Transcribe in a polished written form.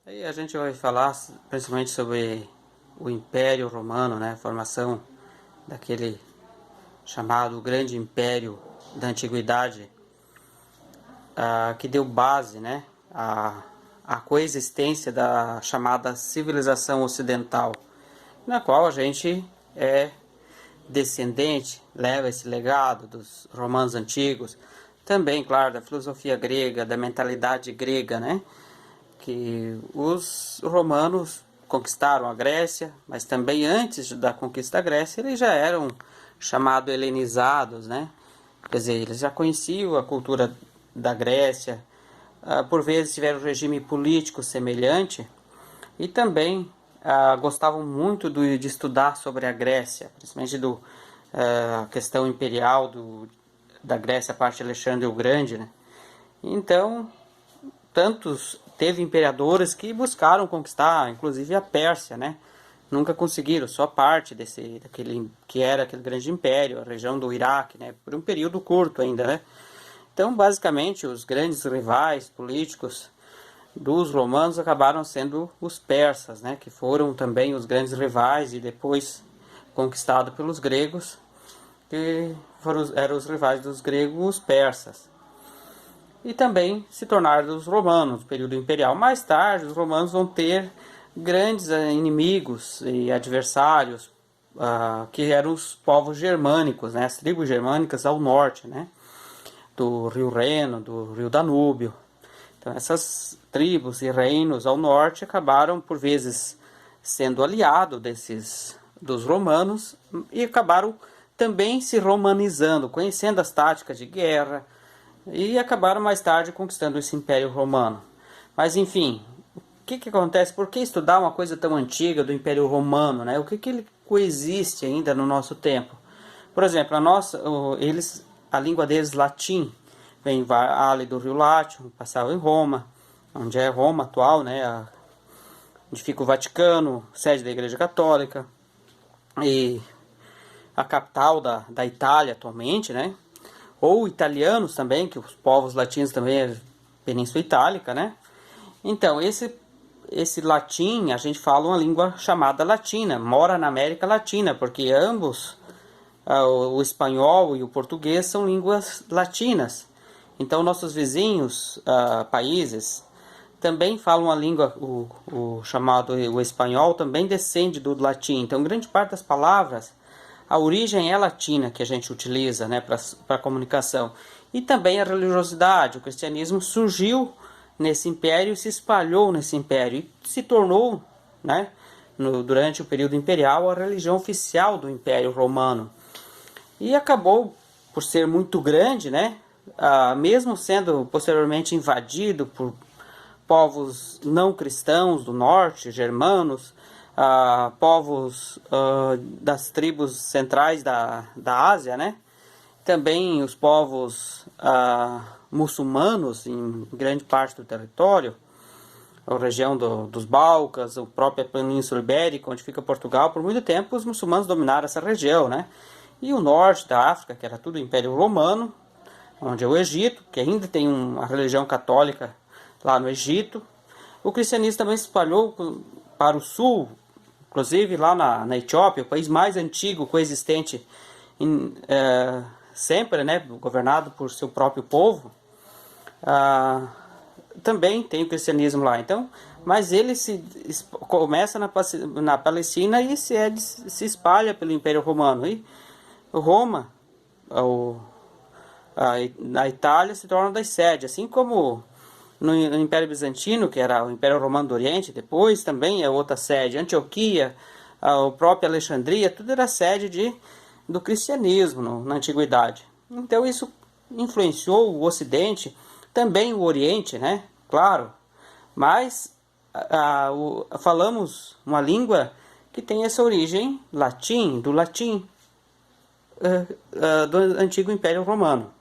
Aí a gente vai falar principalmente sobre o Império Romano, né? A formação daquele chamado Grande Império da Antiguidade, que deu base, né, à coexistência da chamada civilização ocidental, na qual a gente é descendente, leva esse legado dos romanos antigos, também, claro, da filosofia grega, da mentalidade grega, né? Que os romanos conquistaram a Grécia, mas também antes da conquista da Grécia eles já eram chamados helenizados, né? Quer dizer, eles já conheciam a cultura da Grécia, por vezes tiveram um regime político semelhante e também gostavam muito de estudar sobre a Grécia, principalmente a questão imperial da Grécia, a parte de Alexandre o Grande, né? Então, teve imperadores que buscaram conquistar, inclusive a Pérsia, né? Nunca conseguiram, só parte daquele que era aquele grande império, a região do Iraque, né? Por um período curto ainda, né? Então, basicamente, os grandes rivais políticos dos romanos acabaram sendo os persas, né? Que foram também os grandes rivais e depois conquistados pelos gregos, que eram os rivais dos gregos, os persas. E também se tornaram os romanos, no período imperial. Mais tarde, os romanos vão ter grandes inimigos e adversários, que eram os povos germânicos, né? As tribos germânicas ao norte, né? Do rio Reno, do rio Danúbio. Então, essas tribos e reinos ao norte acabaram, por vezes, sendo aliados dos romanos e acabaram também se romanizando, conhecendo as táticas de guerra, e acabaram mais tarde conquistando esse Império Romano. Mas enfim, o que acontece? Por que estudar uma coisa tão antiga do Império Romano, né? O que ele coexiste ainda no nosso tempo? Por exemplo, a língua deles, latim, vem ali do Rio Látio, passava em Roma, onde é Roma atual, né? Onde fica o Vaticano, sede da Igreja Católica, e a capital da Itália atualmente, né? Ou italianos também, que os povos latinos também é Península Itálica, né? Então, esse latim, a gente fala uma língua chamada latina, mora na América Latina, porque ambos, o espanhol e o português, são línguas latinas. Então, nossos vizinhos países também falam a língua, o chamado o espanhol, também descende do latim. Então, grande parte das palavras, a origem é latina que a gente utiliza, né, para comunicação. E também a religiosidade, o cristianismo surgiu nesse império, se espalhou nesse império e se tornou, né, durante o período imperial, a religião oficial do Império Romano. E acabou por ser muito grande, né, mesmo sendo posteriormente invadido por povos não cristãos do norte, germanos, povos das tribos centrais da Ásia, né? Também os povos muçulmanos em grande parte do território, a região dos Balcãs, a própria Península Ibérica, onde fica Portugal. Por muito tempo os muçulmanos dominaram essa região, né? E o norte da África, que era tudo Império Romano, onde é o Egito, que ainda tem uma religião católica lá no Egito. O cristianismo também se espalhou para o sul, inclusive lá na Etiópia, o país mais antigo coexistente sempre, né, governado por seu próprio povo. Também tem o cristianismo lá. Então, mas ele começa na Palestina e se espalha pelo Império Romano. E Roma, na Itália, se torna das sedes, assim como no Império Bizantino, que era o Império Romano do Oriente, depois também é outra sede. Antioquia, a própria Alexandria, tudo era sede do cristianismo na Antiguidade. Então isso influenciou o Ocidente, também o Oriente, né? Claro. Mas falamos uma língua que tem essa origem do latim, do antigo Império Romano.